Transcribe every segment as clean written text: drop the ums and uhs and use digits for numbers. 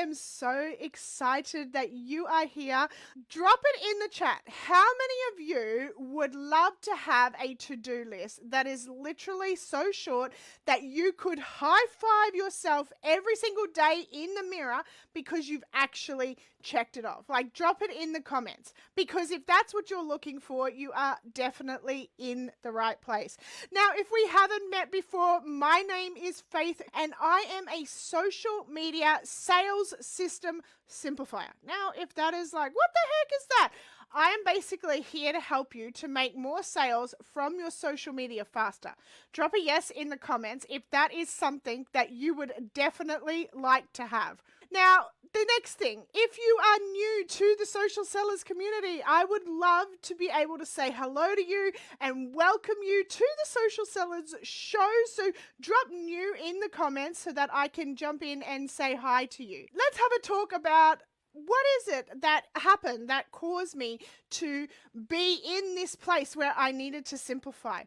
am so excited that you are here. Drop it in the chat. How many of you would love to have a to-do list that is literally so short that you could high five yourself every single day in the mirror because you've actually checked it off? Like, drop it in the comments, because if that's what you're looking for, you are definitely in the right place. Now, if we haven't met before, my name is Faith and I am a social media sales system simplifier. Now, if that is like, what the heck is that? I am basically here to help you to make more sales from your social media faster. Drop a yes in the comments if that is something that you would definitely like to have. Now, the next thing, if you are new to the social sellers community, I would love to be able to say hello to you and welcome you to the social sellers show. So drop new in the comments so that I can jump in and say hi to you. Let's have a talk about what is it that happened that caused me to be in this place where I needed to simplify.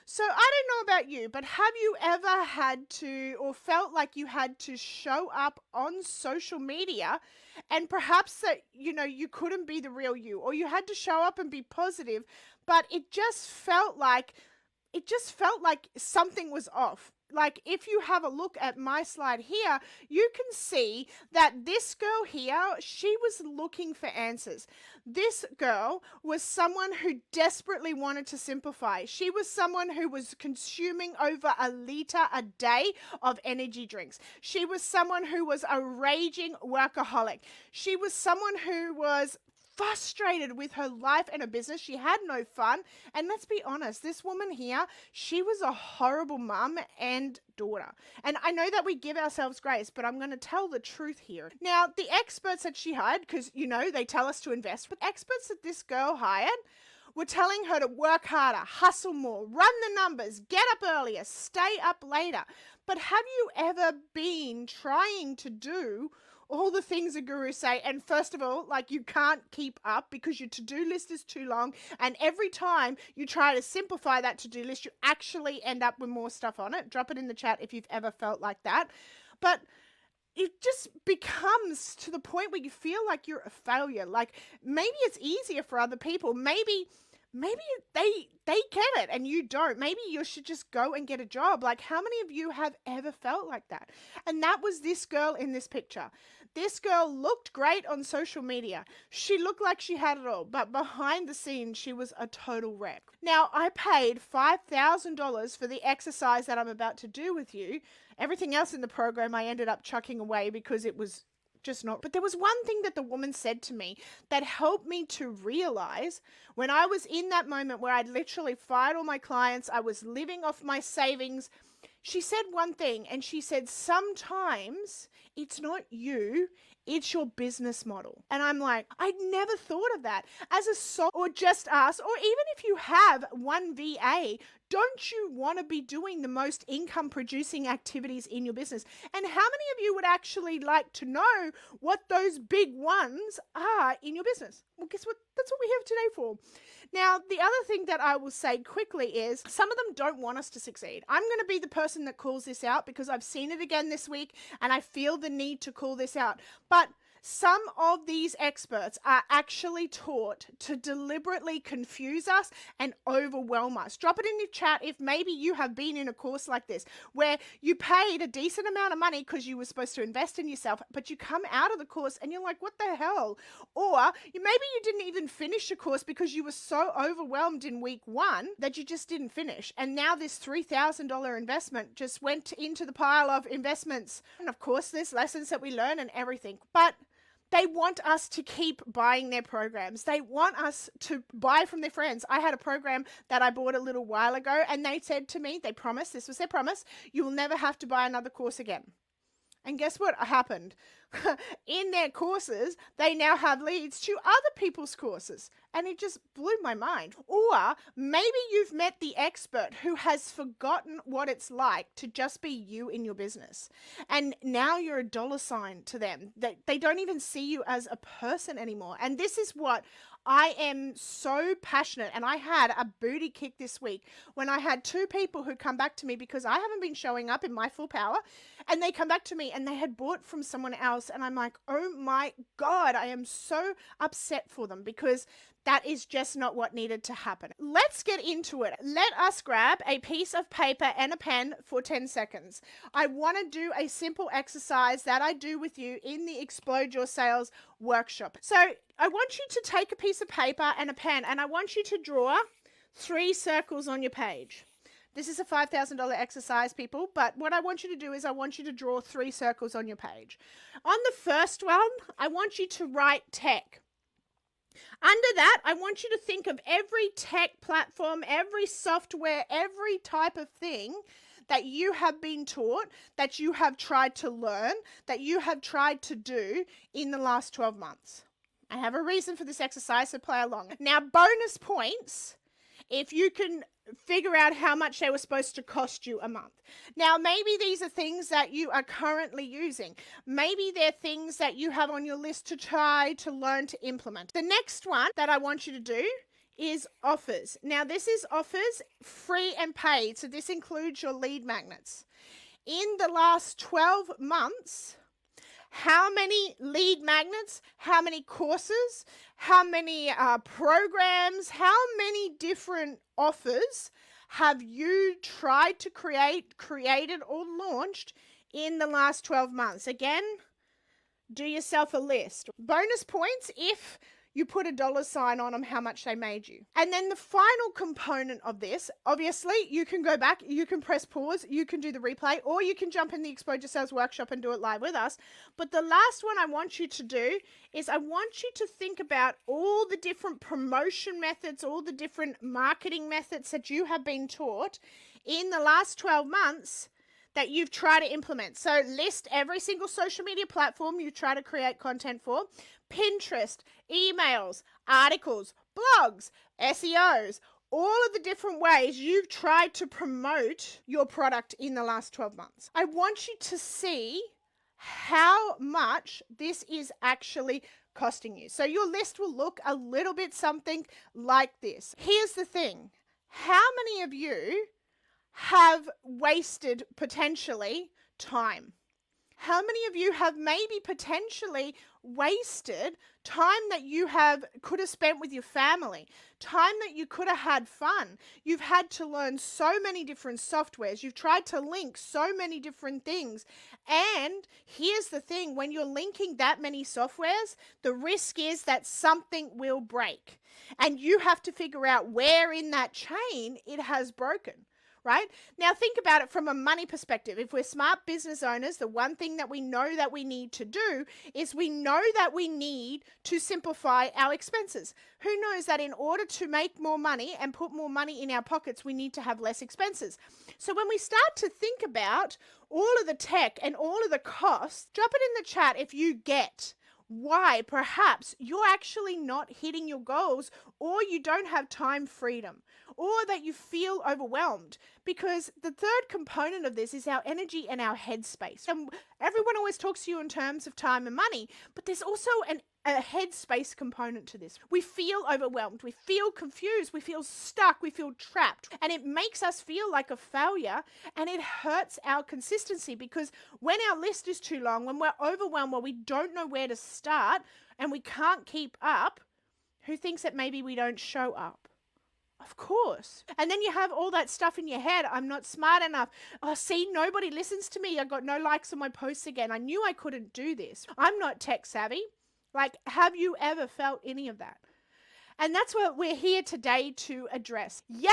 So I don't know about you, but have you ever had to or felt like you had to show up on social media and perhaps that, you couldn't be the real you, or you had to show up and be positive, but it just felt like something was off? Like, if you have a look at my slide here, you can see that this girl here, she was looking for answers. This girl was someone who desperately wanted to simplify. She was someone who was consuming over 1 liter a day of energy drinks. She was someone who was a raging workaholic. She was someone who was frustrated with her life and her business. She had no fun. And let's be honest, this woman here, she was a horrible mum and daughter. And I know that we give ourselves grace, but I'm going to tell the truth here. Now, the experts that she hired, because, they tell us to invest, but experts that this girl hired were telling her to work harder, hustle more, run the numbers, get up earlier, stay up later. But have you ever been trying to do all the things the gurus say, and first of all, like, you can't keep up because your to-do list is too long, and every time you try to simplify that to-do list, you actually end up with more stuff on it? Drop it in the chat if you've ever felt like that. But it just becomes to the point where you feel like you're a failure. Like, maybe it's easier for other people. Maybe they get it and you don't. Maybe you should just go and get a job. Like, how many of you have ever felt like that? And that was this girl in this picture. This girl looked great on social media. She looked like she had it all, but behind the scenes, she was a total wreck. Now, I paid $5,000 for the exercise that I'm about to do with you. Everything else in the program I ended up chucking away because it was just not. But there was one thing that the woman said to me that helped me to realize when I was in that moment where I'd literally fired all my clients, I was living off my savings. She said one thing, and she said, sometimes it's not you, it's your business model. And I'm like, I'd never thought of that. As a sole or just us, or even if you have one VA, don't you want to be doing the most income producing activities in your business? And how many of you would actually like to know what those big ones are in your business? Well, guess what? That's what we have today for. Now, the other thing that I will say quickly is some of them don't want us to succeed. I'm going to be the person that calls this out because I've seen it again this week and I feel the need to call this out. But some of these experts are actually taught to deliberately confuse us and overwhelm us. Drop it in the chat if maybe you have been in a course like this where you paid a decent amount of money because you were supposed to invest in yourself, but you come out of the course and you're like, what the hell? Or maybe you didn't even finish the course because you were so overwhelmed in week 1 that you just didn't finish. And now this $3,000 investment just went into the pile of investments. And of course, there's lessons that we learn and everything. But they want us to keep buying their programs. They want us to buy from their friends. I had a program that I bought a little while ago, and they said to me, they promised, this was their promise, you will never have to buy another course again. And guess what happened? In their courses, they now have leads to other people's courses. And it just blew my mind. Or maybe you've met the expert who has forgotten what it's like to just be you in your business. And now you're a dollar sign to them. They don't even see you as a person anymore. And this is what I am so passionate. And I had a booty kick this week when I had 2 people who come back to me because I haven't been showing up in my full power. And they come back to me and they had bought from someone else. And I'm like, oh my God, I am so upset for them because that is just not what needed to happen. Let's get into it. Let us grab a piece of paper and a pen for 10 seconds. I want to do a simple exercise that I do with you in the Explode Your Sales workshop. So I want you to take a piece of paper and a pen, and I want you to draw 3 circles on your page. This is a $5,000 exercise, people, but what I want you to do is I want you to draw 3 circles on your page. On the first one, I want you to write tech. Under that, I want you to think of every tech platform, every software, every type of thing that you have been taught, that you have tried to learn, that you have tried to do in the last 12 months. I have a reason for this exercise, so play along. Now, bonus points if you can figure out how much they were supposed to cost you a month. Now, maybe these are things that you are currently using. Maybe they're things that you have on your list to try to learn to implement. The next one that I want you to do is offers. Now, this is offers free and paid. So this includes your lead magnets. In the last 12 months, how many lead magnets, how many courses, how many programs, how many different offers have you tried to created or launched in the last 12 months? Again, do yourself a list. Bonus points if you put a $sign on them, how much they made you. And then the final component of this, obviously, you can go back, you can press pause, you can do the replay, or you can jump in the Explode Your Sales workshop and do it live with us. But the last one I want you to do is I want you to think about all the different promotion methods, all the different marketing methods that you have been taught in the last 12 months that you've tried to implement. So list every single social media platform you try to create content for. Pinterest, emails, articles, blogs, SEOs, all of the different ways you've tried to promote your product in the last 12 months. I want you to see how much this is actually costing you. So your list will look a little bit something like this. Here's the thing. How many of you have wasted potentially time? How many of you have maybe potentially wasted time that you could have spent with your family, time that you could have had fun? You've had to learn so many different softwares. You've tried to link so many different things. And here's the thing, when you're linking that many softwares, the risk is that something will break. And you have to figure out where in that chain it has broken. Right? Now think about it from a money perspective. If we're smart business owners, the one thing that we know that we need to do is we know that we need to simplify our expenses. Who knows that in order to make more money and put more money in our pockets, we need to have less expenses. So when we start to think about all of the tech and all of the costs, drop it in the chat if you get why perhaps you're actually not hitting your goals, or you don't have time freedom, or that you feel overwhelmed. Because the third component of this is our energy and our headspace. And everyone always talks to you in terms of time and money, but there's also a headspace component to this. We feel overwhelmed, we feel confused, we feel stuck, we feel trapped, and it makes us feel like a failure, and it hurts our consistency, because when our list is too long, when we're overwhelmed, when we don't know where to start and we can't keep up, who thinks that maybe we don't show up? Of course. And then you have all that stuff in your head. I'm not smart enough. Oh, see, nobody listens to me. I got no likes on my posts again. I knew I couldn't do this. I'm not tech savvy. Like, have you ever felt any of that? And that's what we're here today to address. Yay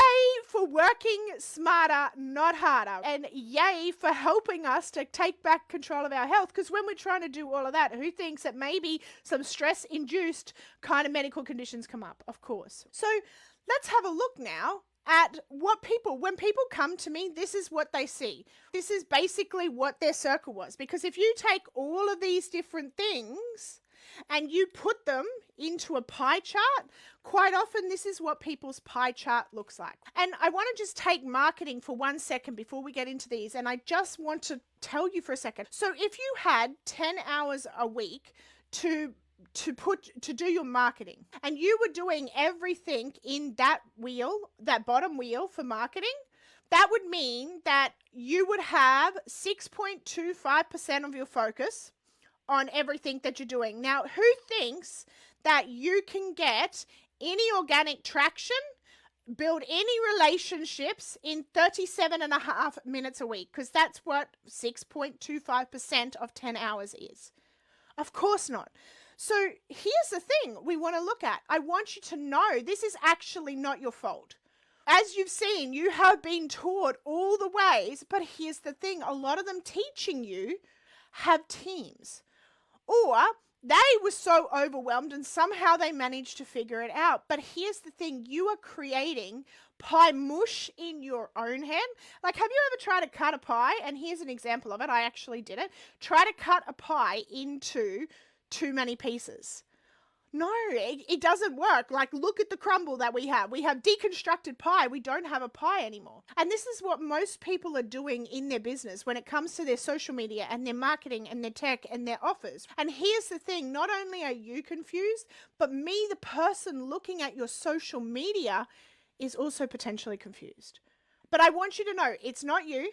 for working smarter, not harder. And yay for helping us to take back control of our health. Because when we're trying to do all of that, who thinks that maybe some stress-induced kind of medical conditions come up? Of course. So let's have a look now at when people come to me, this is what they see. This is basically what their circle was. Because if you take all of these different things and you put them into a pie chart, quite often this is what people's pie chart looks like. And I want to just take marketing for 1 second before we get into these. And I just want to tell you for a second. So if you had 10 hours a week to do your marketing, and you were doing everything in that wheel, that bottom wheel for marketing, That would mean that you would have 6.25% of your focus on everything that you're doing. Now, who thinks that you can get any organic traction, build any relationships in 37.5 minutes a week? Because that's what 6.25% of 10 hours is. Of course not. So here's the thing we want to look at. I want you to know this is actually not your fault. As you've seen, you have been taught all the ways, but here's the thing. A lot of them teaching you have teams. Or they were so overwhelmed and somehow they managed to figure it out. But here's the thing. You are creating pie mush in your own head. Like, have you ever tried to cut a pie? And here's an example of it. I actually did it. Try to cut a pie into too many pieces. No, it doesn't work. Like, look at the crumble that we have. We have deconstructed pie. We don't have a pie anymore. And this is what most people are doing in their business when it comes to their social media and their marketing and their tech and their offers. And here's the thing. Not only are you confused, but me, the person looking at your social media, is also potentially confused. But I want you to know it's not you.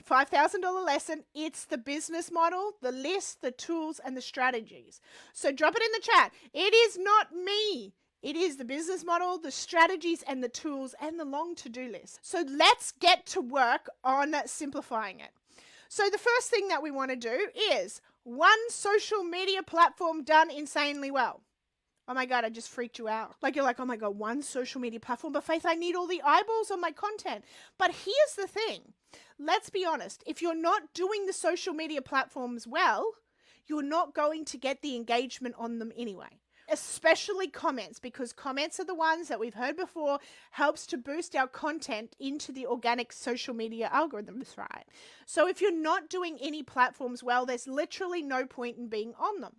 $5,000 lesson. It's the business model, the list, the tools, and the strategies. So drop it in the chat. It is not me. It is the business model, the strategies, and the tools, and the long to-do list. So let's get to work on simplifying it. So the first thing that we want to do is one social media platform done insanely well. Oh my God, I just freaked you out. Like, you're like, oh my God, one social media platform. But Faith, I need all the eyeballs on my content. But here's the thing. Let's be honest. If you're not doing the social media platforms well, you're not going to get the engagement on them anyway. Especially comments, because comments are the ones that we've heard before helps to boost our content into the organic social media algorithms, right? So if you're not doing any platforms well, there's literally no point in being on them.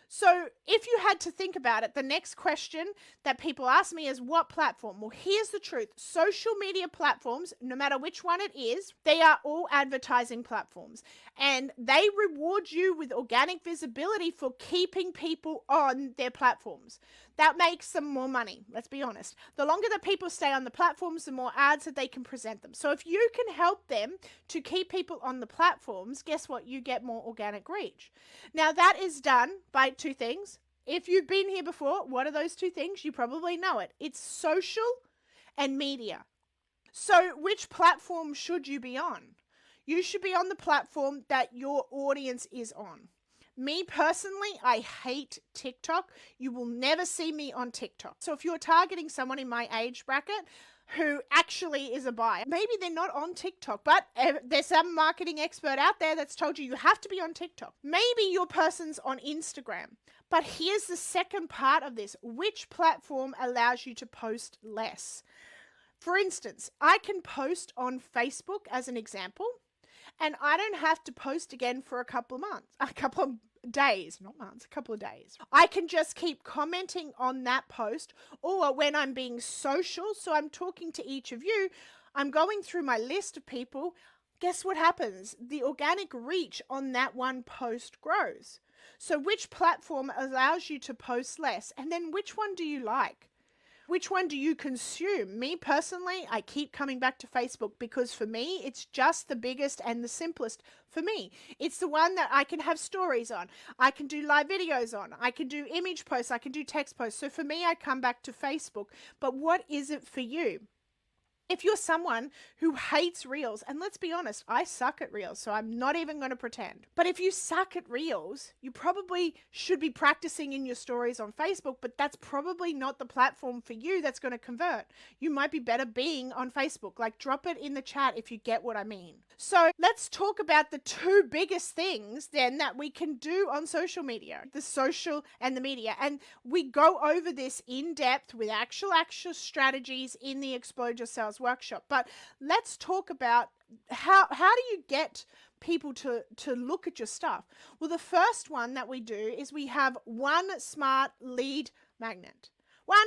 So if you had to think about it, the next question that people ask me is what platform? Well, here's the truth. Social media platforms, no matter which one it is, they are all advertising platforms. And they reward you with organic visibility for keeping people on their platforms. That makes them more money, let's be honest. The longer that people stay on the platforms, the more ads that they can present them. So if you can help them to keep people on the platforms, guess what? You get more organic reach. Now that is done by two things. If you've been here before, what are those two things? You probably know it. It's social and media. So which platform should you be on? You should be on the platform that your audience is on. Me personally, I hate TikTok. You will never see me on TikTok. So if you're targeting someone in my age bracket who actually is a buyer, maybe they're not on TikTok, but there's some marketing expert out there that's told you have to be on TikTok. Maybe your person's on Instagram. But here's the second part of this. Which platform allows you to post less? For instance, I can post on Facebook as an example, and I don't have to post again for a couple of days, not months, a couple of days. I can just keep commenting on that post, or when I'm being social, so I'm talking to each of you, I'm going through my list of people. Guess what happens? The organic reach on that one post grows. So which platform allows you to post less? And then which one do you like? Which one do you consume? Me personally, I keep coming back to Facebook because for me, it's just the biggest and the simplest for me. It's the one that I can have stories on. I can do live videos on. I can do image posts. I can do text posts. So for me, I come back to Facebook. But what is it for you? If you're someone who hates Reels, and let's be honest, I suck at Reels, so I'm not even going to pretend. But if you suck at Reels, you probably should be practicing in your stories on Facebook, but that's probably not the platform for you that's going to convert. You might be better being on Facebook. Like, drop it in the chat if you get what I mean. So let's talk about the two biggest things then that we can do on social media, the social and the media. And we go over this in depth with actual strategies in the Explode Your Sales workshop. But let's talk about how do you get people to look at your stuff? Well, the first one that we do is we have one smart lead magnet. One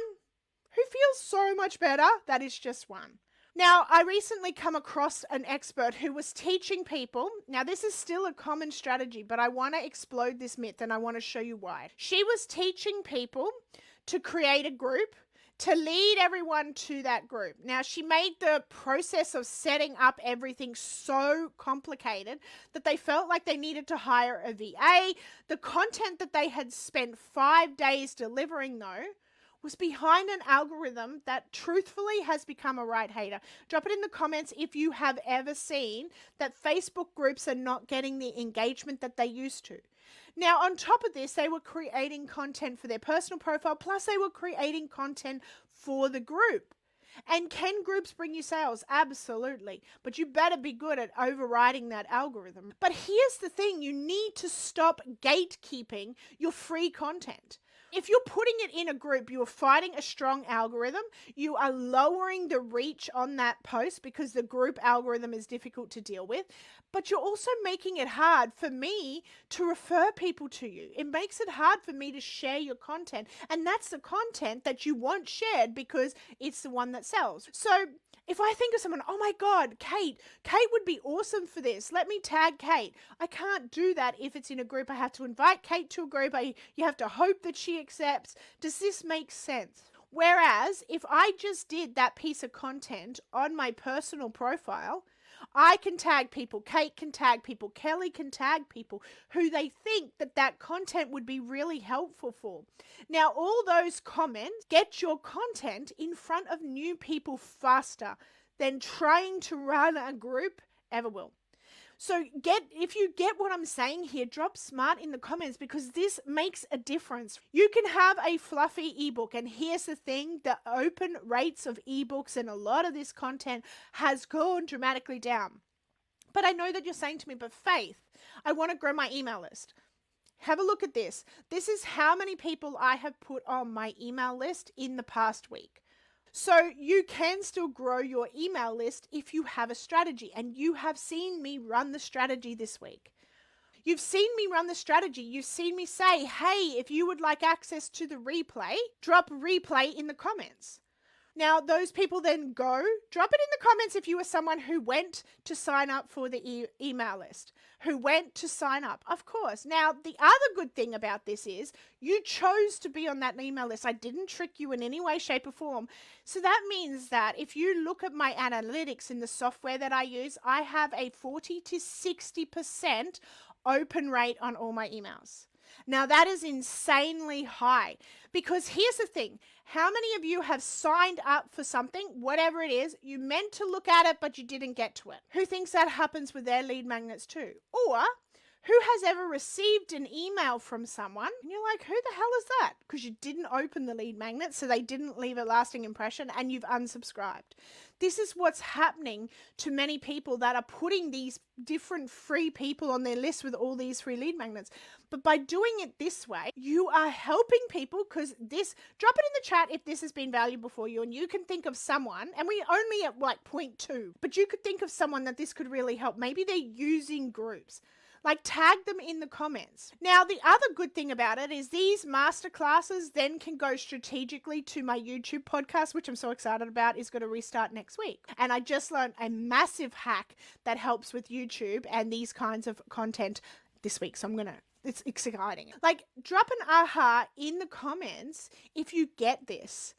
who feels so much better. That is just one. Now, I recently come across an expert who was teaching people. Now, this is still a common strategy, but I want to explode this myth and I want to show you why. She was teaching people to create a group, to lead everyone to that group. Now, she made the process of setting up everything so complicated that they felt like they needed to hire a VA. The content that they had spent 5 days delivering, though, was behind an algorithm that truthfully has become a right hater. Drop it in the comments if you have ever seen that Facebook groups are not getting the engagement that they used to. Now, on top of this, they were creating content for their personal profile, plus they were creating content for the group. And can groups bring you sales? Absolutely. But you better be good at overriding that algorithm. But here's the thing, you need to stop gatekeeping your free content. If you're putting it in a group, you are fighting a strong algorithm. You are lowering the reach on that post because the group algorithm is difficult to deal with. But you're also making it hard for me to refer people to you. It makes it hard for me to share your content. And that's the content that you want shared because it's the one that sells. So if I think of someone, oh my God, Kate would be awesome for this. Let me tag Kate. I can't do that if it's in a group. I have to invite Kate to a group. You have to hope that she accepts. Does this make sense? Whereas if I just did that piece of content on my personal profile, I can tag people, Kate can tag people, Kelly can tag people who they think that content would be really helpful for. Now, all those comments get your content in front of new people faster than trying to run a group ever will. So if you get what I'm saying here, drop smart in the comments because this makes a difference. You can have a fluffy ebook, and here's the thing, the open rates of ebooks and a lot of this content has gone dramatically down. But I know that you're saying to me, but Faith, I want to grow my email list. Have a look at this. This is how many people I have put on my email list in the past week. So you can still grow your email list if you have a strategy, and you have seen me run the strategy this week. You've seen me run the strategy. You've seen me say, hey, if you would like access to the replay, drop replay in the comments. Now, those people then drop it in the comments if you are someone who went to sign up for the email list, who went to sign up, of course. Now, the other good thing about this is you chose to be on that email list. I didn't trick you in any way, shape, or form. So that means that if you look at my analytics in the software that I use, I have a 40 to 60% open rate on all my emails. Now, that is insanely high because here's the thing. How many of you have signed up for something, whatever it is, you meant to look at it, but you didn't get to it? Who thinks that happens with their lead magnets too? Or who has ever received an email from someone and you're like, who the hell is that? Because you didn't open the lead magnet, so they didn't leave a lasting impression and you've unsubscribed. This is what's happening to many people that are putting these different free people on their list with all these free lead magnets. But by doing it this way, you are helping people because drop it in the chat if this has been valuable for you and you can think of someone, and we're only at like 0.2, but you could think of someone that this could really help. Maybe they're using groups. Like, tag them in the comments. Now, the other good thing about it is these masterclasses then can go strategically to my YouTube podcast, which I'm so excited about, is going to restart next week. And I just learned a massive hack that helps with YouTube and these kinds of content this week. So it's exciting. Like, drop an aha in the comments if you get this.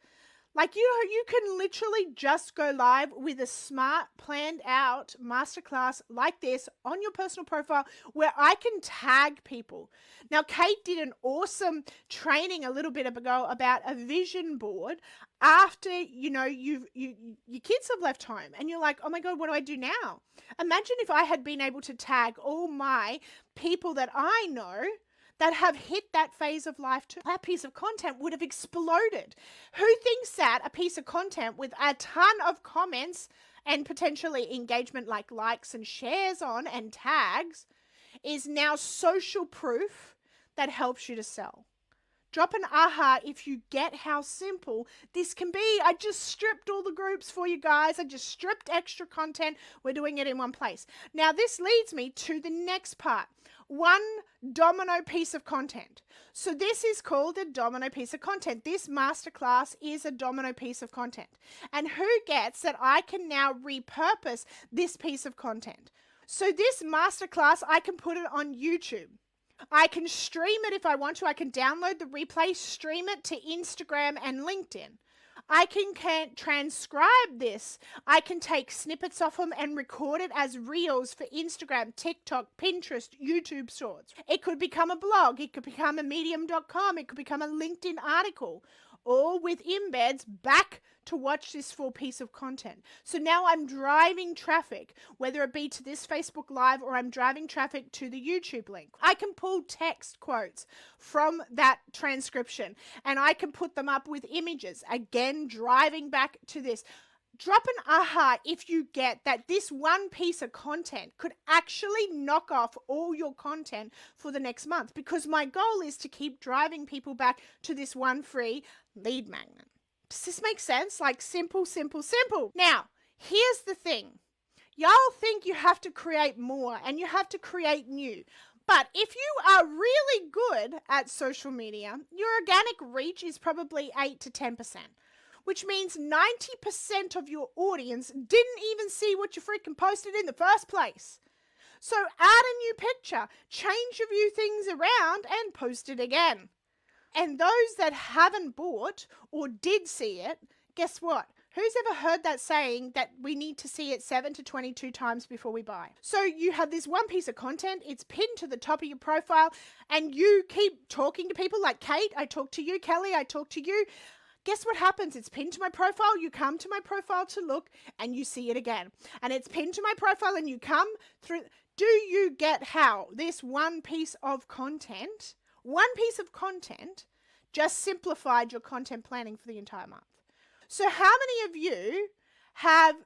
Like, you can literally just go live with a smart, planned out masterclass like this on your personal profile where I can tag people. Now, Kate did an awesome training a little bit ago about a vision board after, your kids have left home and you're like, oh my God, what do I do now? Imagine if I had been able to tag all my people that I know that have hit that phase of life too. That piece of content would have exploded. Who thinks that a piece of content with a ton of comments and potentially engagement like likes and shares on and tags is now social proof that helps you to sell? Drop an aha if you get how simple this can be. I just stripped all the groups for you guys. I just stripped extra content. We're doing it in one place. Now, this leads me to the next part. One domino piece of content. So this is called a domino piece of content. This masterclass is a domino piece of content. And who gets that I can now repurpose this piece of content? So this masterclass, I can put it on YouTube. I can stream it if I want to. I can download the replay, stream it to Instagram and LinkedIn. I can transcribe this. I can take snippets of them and record it as reels for Instagram, TikTok, Pinterest, YouTube Shorts. It could become a blog. It could become a medium.com. It could become a LinkedIn article, all with embeds back to watch this full piece of content. So now I'm driving traffic, whether it be to this Facebook Live or I'm driving traffic to the YouTube link. I can pull text quotes from that transcription and I can put them up with images. Again, driving back to this. Drop an aha if you get that this one piece of content could actually knock off all your content for the next month, because my goal is to keep driving people back to this one free lead magnet. Does this make sense? Like simple, simple, simple. Now, here's the thing. Y'all think you have to create more and you have to create new. But if you are really good at social media, your organic reach is probably 8 to 10%. Which means 90% of your audience didn't even see what you freaking posted in the first place. So add a new picture, change a few things around, and post it again. And those that haven't bought or did see it, guess what? Who's ever heard that saying that we need to see it 7 to 22 times before we buy? So you have this one piece of content, it's pinned to the top of your profile, and you keep talking to people like Kate, I talk to you, Kelly, I talk to you. Guess what happens? It's pinned to my profile. You come to my profile to look and you see it again. And it's pinned to my profile and you come through. Do you get how this one piece of content just simplified your content planning for the entire month? So how many of you have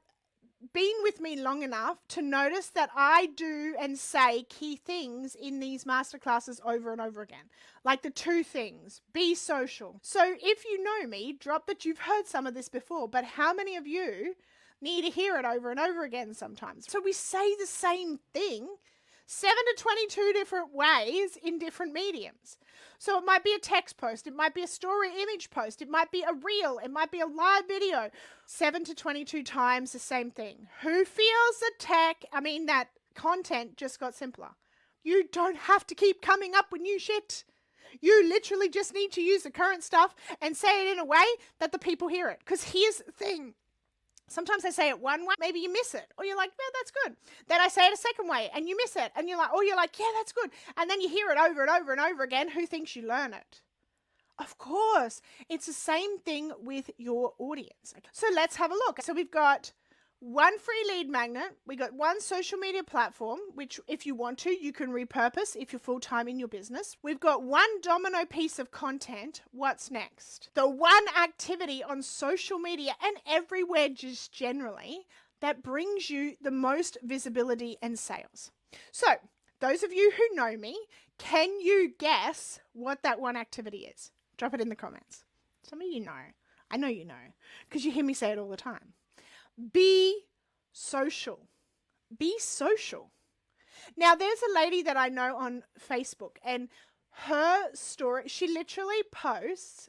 been with me long enough to notice that I do and say key things in these masterclasses over and over again? Like the 2 things, be social. So if you know me, drop that you've heard some of this before, but how many of you need to hear it over and over again sometimes? So we say the same thing 7 to 22 different ways in different mediums. So it might be a text post, it might be a story image post, it might be a reel, it might be a live video. 7 to 22 times the same thing. Who feels that content just got simpler? You don't have to keep coming up with new shit. You literally just need to use the current stuff and say it in a way that the people hear it. Because here's the thing. Sometimes I say it one way, maybe you miss it. Or you're like, yeah, that's good. Then I say it a second way and you miss it. And you're like, yeah, that's good. And then you hear it over and over and over again. Who thinks you learn it? Of course. It's the same thing with your audience. So let's have a look. So we've got one free lead magnet. We got one social media platform, which if you want to, you can repurpose if you're full-time in your business. We've got one domino piece of content. What's next? The one activity on social media and everywhere just generally that brings you the most visibility and sales. So those of you who know me, can you guess what that one activity is? Drop it in the comments. Some of you know. I know you know because you hear me say it all the time. Be social. Be social. Now, there's a lady that I know on Facebook, and her story,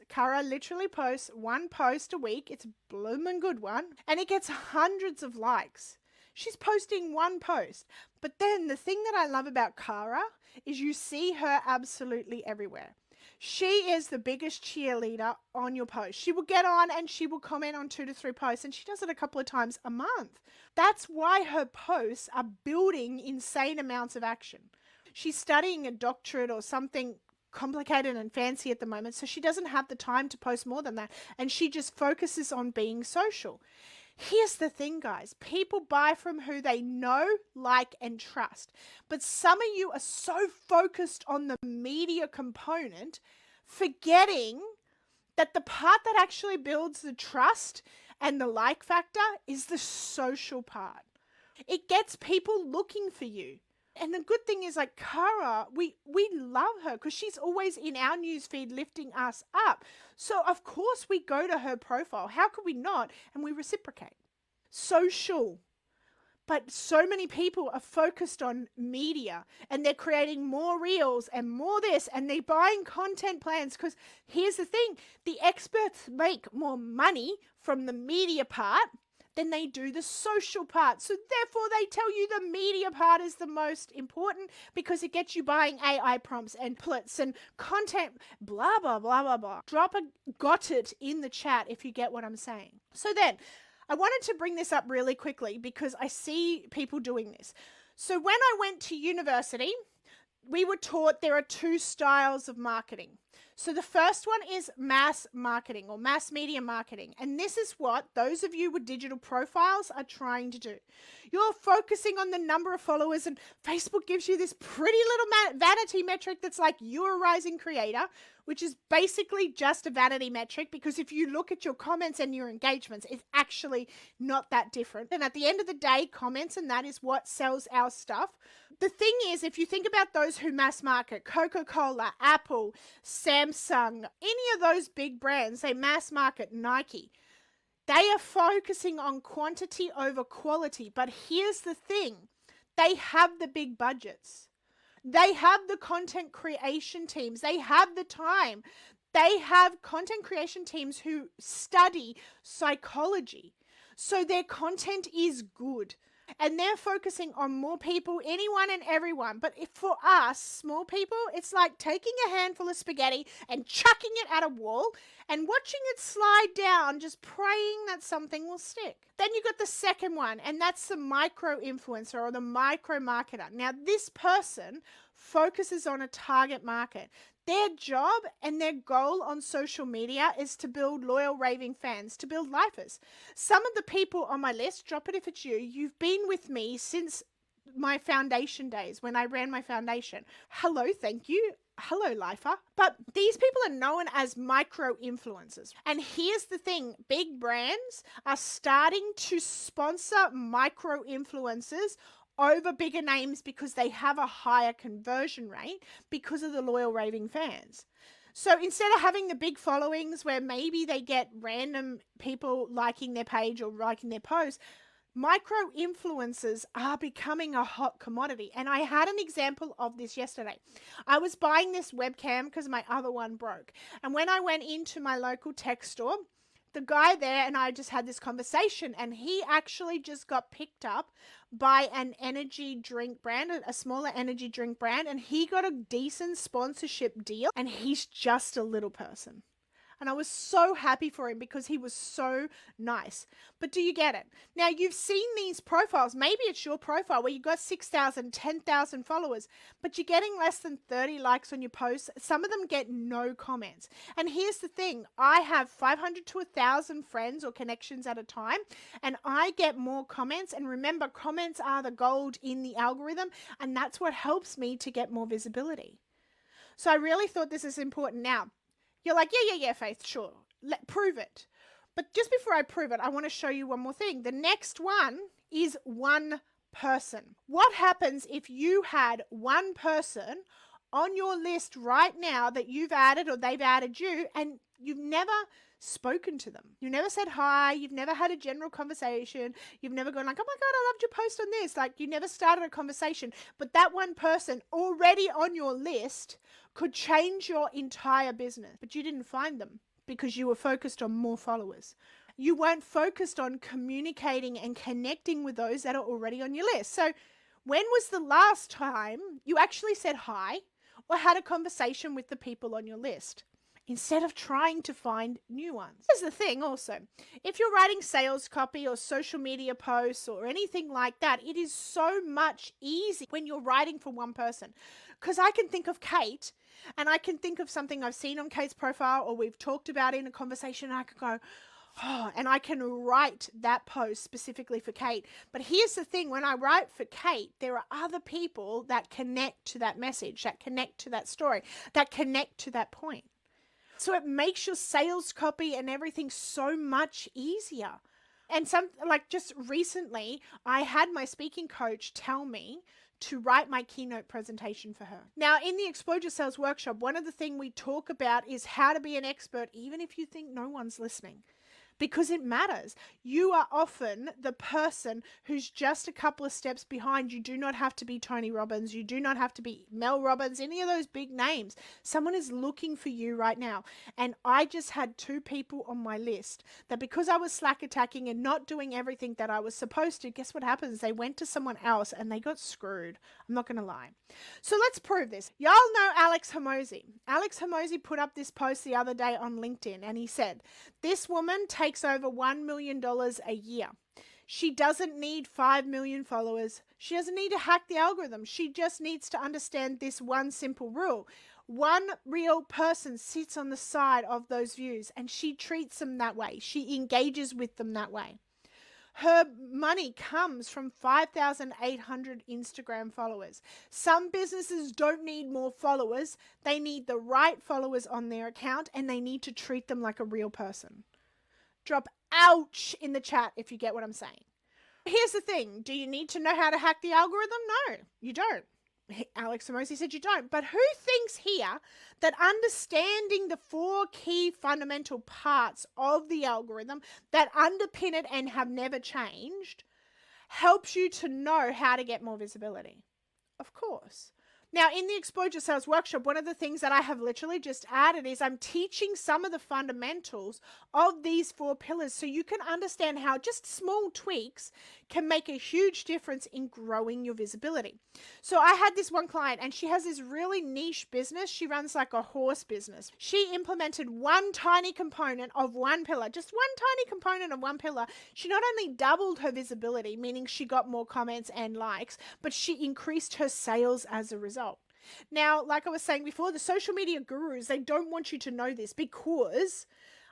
Cara literally posts one post a week. It's a bloomin' good one, and it gets hundreds of likes. She's posting one post. But then the thing that I love about Cara is you see her absolutely everywhere. She is the biggest cheerleader on your post. She will get on and she will comment on 2 to 3 posts, and she does it a couple of times a month. That's why her posts are building insane amounts of action. She's studying a doctorate or something complicated and fancy at the moment, so she doesn't have the time to post more than that, and she just focuses on being social. Here's the thing, guys. People buy from who they know, like, and trust. But some of you are so focused on the media component, forgetting that the part that actually builds the trust and the like factor is the social part. It gets people looking for you. And the good thing is, like Cara, we love her because she's always in our newsfeed lifting us up. So of course we go to her profile. How could we not? And we reciprocate. Social. But so many people are focused on media and they're creating more reels and more this, and they're buying content plans because here's the thing. The experts make more money from the media part then they do the social part. So therefore they tell you the media part is the most important because it gets you buying AI prompts and plits and content, blah, blah, blah, blah, blah. Drop a got it in the chat if you get what I'm saying. So then I wanted to bring this up really quickly because I see people doing this. So when I went to university, we were taught there are two styles of marketing. So the first one is mass marketing or mass media marketing. And this is what those of you with digital profiles are trying to do. You're focusing on the number of followers, and Facebook gives you this pretty little vanity metric that's like you're a rising creator, which is basically just a vanity metric because if you look at your comments and your engagements, it's actually not that different. And at the end of the day, comments, and that is what sells our stuff. The thing is, if you think about those who mass market, Coca-Cola, Apple, Samsung, any of those big brands, they mass market, Nike, they are focusing on quantity over quality. But here's the thing, they have the big budgets. They have the content creation teams. They have the time. They have content creation teams who study psychology. So their content is good. And they're focusing on more people, anyone and everyone. But if for us, small people, it's like taking a handful of spaghetti and chucking it at a wall and watching it slide down, just praying that something will stick. Then you got the second one, and that's the micro influencer or the micro marketer. Now, this person focuses on a target market. Their job and their goal on social media is to build loyal raving fans, to build lifers. Some of the people on my list, drop it if it's you, you've been with me since my foundation days when I ran my foundation. Hello, thank you. Hello, lifer. But these people are known as micro influencers. And here's the thing, big brands are starting to sponsor micro influencers over bigger names because they have a higher conversion rate because of the loyal raving fans. So instead of having the big followings where maybe they get random people liking their page or liking their post, micro influencers are becoming a hot commodity. And I had an example of this yesterday. I was buying this webcam because my other one broke. And when I went into my local tech store, the guy there and I just had this conversation, and he actually just got picked up by an energy drink brand, a smaller energy drink brand, and he got a decent sponsorship deal, and he's just a little person. And I was so happy for him because he was so nice. But do you get it? Now, you've seen these profiles. Maybe it's your profile where you've got 6,000, 10,000 followers, but you're getting less than 30 likes on your posts. Some of them get no comments. And here's the thing. I have 500 to 1,000 friends or connections at a time, and I get more comments. And remember, comments are the gold in the algorithm, and that's what helps me to get more visibility. So I really thought this is important. Now, you're like, yeah, Faith, sure. Prove it. But just before I prove it, I want to show you one more thing. The next one is one person. What happens if you had one person on your list right now that you've added or they've added you and you've never spoken to them? You never said hi. You've never had a general conversation. You've never gone like, oh my God, I loved your post on this. Like, you never started a conversation. But that one person already on your list could change your entire business, but you didn't find them because you were focused on more followers. You weren't focused on communicating and connecting with those that are already on your list. So when was the last time you actually said hi or had a conversation with the people on your list instead of trying to find new ones? Here's the thing also, if you're writing sales copy or social media posts or anything like that, it is so much easier when you're writing for one person. Because I can think of Kate, and I can think of something I've seen on Kate's profile or we've talked about in a conversation, and I can go, oh, and I can write that post specifically for Kate. But here's the thing, when I write for Kate, there are other people that connect to that message, that connect to that story, that connect to that point. So it makes your sales copy and everything so much easier. And just recently, I had my speaking coach tell me to write my keynote presentation for her. Now, in the Explode Your Sales workshop, one of the things we talk about is how to be an expert, even if you think no one's listening. because it matters. You are often the person who's just a couple of steps behind. You do not have to be Tony Robbins. You do not have to be Mel Robbins, any of those big names. Someone is looking for you right now. And I just had 2 people on my list that, because I was slack attacking and not doing everything that I was supposed to, guess what happens? They went to someone else and they got screwed. I'm not going to lie. So let's prove this. Y'all know Alex Hormozi. Alex Hormozi put up this post the other day on LinkedIn, and he said, this woman takes over $1 million a year. She doesn't need 5 million followers. She doesn't need to hack the algorithm. She just needs to understand this one simple rule. One real person sits on the side of those views, and she treats them that way. She engages with them that way. Her money comes from 5,800 Instagram followers. Some businesses don't need more followers. They need the right followers on their account, and they need to treat them like a real person. Drop ouch in the chat if you get what I'm saying. Here's the thing. Do you need to know how to hack the algorithm? No, you don't. Alex Hormozi said you don't. But who thinks here that understanding the 4 key fundamental parts of the algorithm that underpin it and have never changed helps you to know how to get more visibility? Of course. Now, in the Exposure Sales Workshop, one of the things that I have literally just added is I'm teaching some of the fundamentals of these 4 pillars so you can understand how just small tweaks can make a huge difference in growing your visibility. So I had this one client, and she has this really niche business. She runs like a horse business. She implemented one tiny component of one pillar, just one tiny component of one pillar. She not only doubled her visibility, meaning she got more comments and likes, but she increased her sales as a result. Now, like I was saying before, the social media gurus, they don't want you to know this because,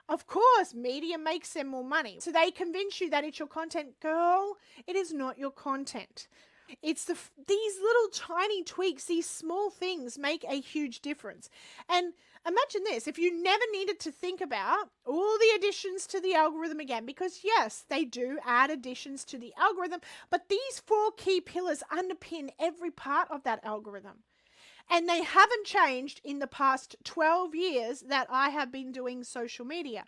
of course, media makes them more money. So they convince you that it's your content. Girl, it is not your content. It's these little tiny tweaks, these small things make a huge difference. And imagine this, if you never needed to think about all the additions to the algorithm again, because yes, they do add additions to the algorithm, but these 4 key pillars underpin every part of that algorithm. And they haven't changed in the past 12 years that I have been doing social media.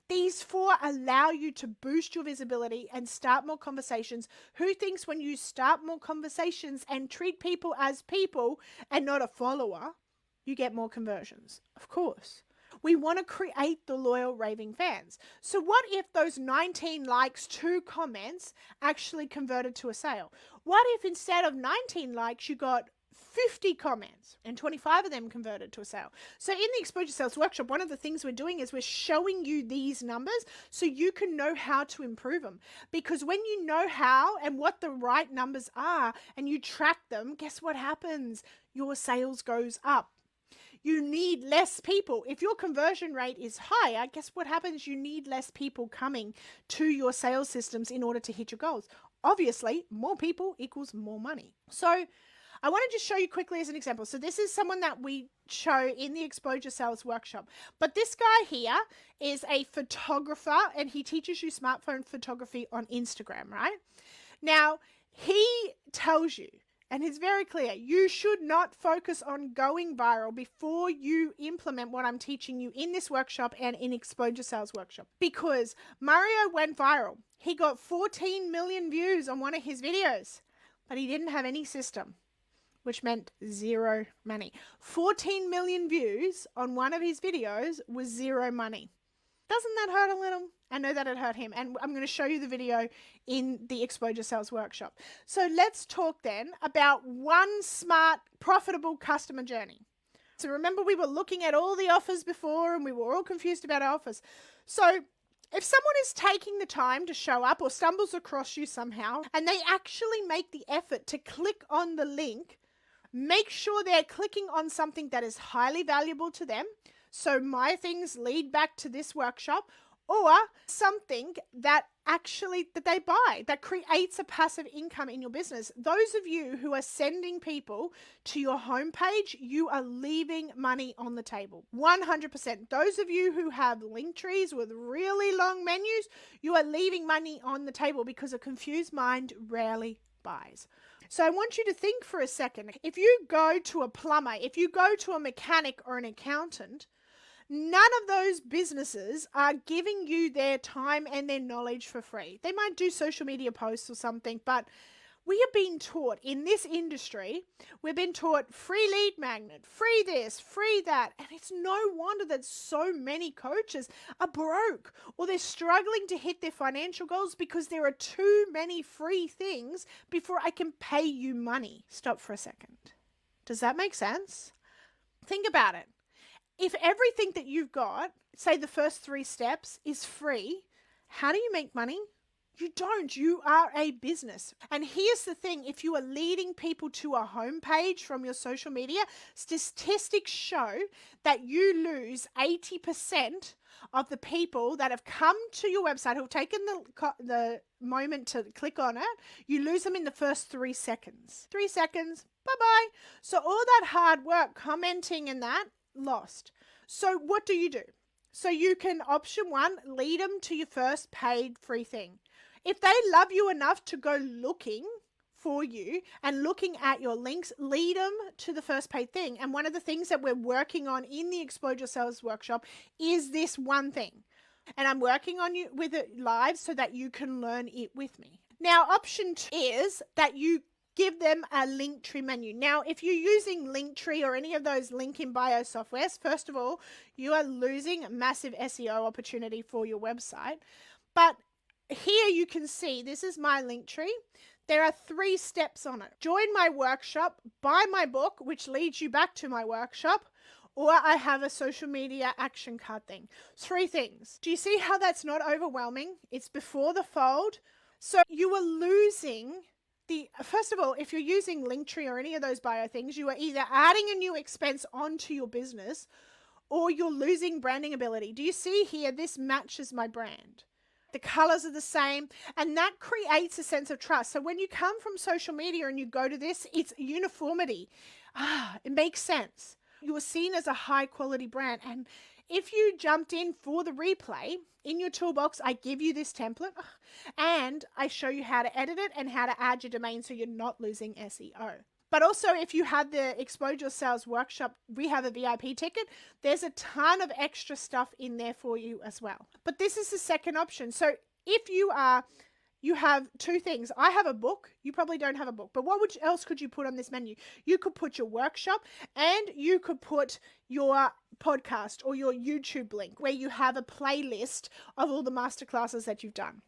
These 4 allow you to boost your visibility and start more conversations. Who thinks when you start more conversations and treat people as people and not a follower, you get more conversions? Of course. We want to create the loyal raving fans. So what if those 19 likes, 2 comments actually converted to a sale? What if instead of 19 likes, you got 50 comments and 25 of them converted to a sale? So in the Exposure Sales Workshop, one of the things we're doing is we're showing you these numbers so you can know how to improve them. Because when you know how and what the right numbers are and you track them, guess what happens? Your sales goes up. You need less people. If your conversion rate is higher, guess what happens? You need less people coming to your sales systems in order to hit your goals. Obviously, more people equals more money. So I want to just show you quickly as an example. So this is someone that we show in the Exposure Sales Workshop. But this guy here is a photographer, and he teaches you smartphone photography on Instagram, right? Now, he tells you, and it's very clear, you should not focus on going viral before you implement what I'm teaching you in this workshop and in Exposure Sales Workshop. Because Mario went viral. He got 14 million views on one of his videos, but he didn't have any system, which meant 0 money. 14 million views on one of his videos was 0 money. Doesn't that hurt a little? I know that it hurt him, and I'm going to show you the video in the Exposure Sales Workshop. So let's talk then about one smart, profitable customer journey. So remember, we were looking at all the offers before, and we were all confused about offers. So if someone is taking the time to show up or stumbles across you somehow, and they actually make the effort to click on the link, make sure they're clicking on something that is highly valuable to them. So my things lead back to this workshop, or something that they buy, that creates a passive income in your business. Those of you who are sending people to your homepage, you are leaving money on the table. 100%. Those of you who have link trees with really long menus, you are leaving money on the table because a confused mind rarely buys. So I want you to think for a second. If you go to a plumber, if you go to a mechanic or an accountant, None of those businesses are giving you their time and their knowledge for free. They might do social media posts or something, but we are being taught in this industry, we've been taught free lead magnet, free this, free that. And it's no wonder that so many coaches are broke or they're struggling to hit their financial goals because there are too many free things before I can pay you money. Stop for a second. Does that make sense? Think about it. If everything that you've got, say the first 3 steps, is free, how do you make money? You don't. You are a business. And here's the thing. If you are leading people to a homepage from your social media, statistics show that you lose 80% of the people that have come to your website, who have taken the moment to click on it. You lose them in the first 3 seconds. 3 seconds, bye-bye. So all that hard work, commenting and that, lost. So what do? So you can, option 1, lead them to your first paid free thing. If they love you enough to go looking for you and looking at your links, lead them to the first paid thing. And one of the things that we're working on in the Explode Your Sales workshop is this one thing. And I'm working on you with it live so that you can learn it with me. Now, option 2 is that you give them a Linktree menu. Now, if you're using Linktree or any of those link in bio softwares, first of all, you are losing massive SEO opportunity for your website. But here you can see, this is my Linktree. There are 3 steps on it. Join my workshop, buy my book, which leads you back to my workshop, or I have a social media action card thing. 3 things. Do you see how that's not overwhelming? It's before the fold. So you are losing first of all, if you're using Linktree or any of those bio things, you are either adding a new expense onto your business or you're losing branding ability. Do you see here? This matches my brand. The colors are the same, and that creates a sense of trust. So when you come from social media and you go to this, it's uniformity. It makes sense. You are seen as a high quality brand. And if you jumped in for the replay, in your toolbox, I give you this template and I show you how to edit it and how to add your domain so you're not losing SEO. But also, if you had the Explode Your Sales workshop, we have a VIP ticket. There's a ton of extra stuff in there for you as well. But this is the second option. So if you have 2 things. I have a book. You probably don't have a book. But what else could you put on this menu? You could put your workshop and you could put your podcast or your YouTube link where you have a playlist of all the masterclasses that you've done.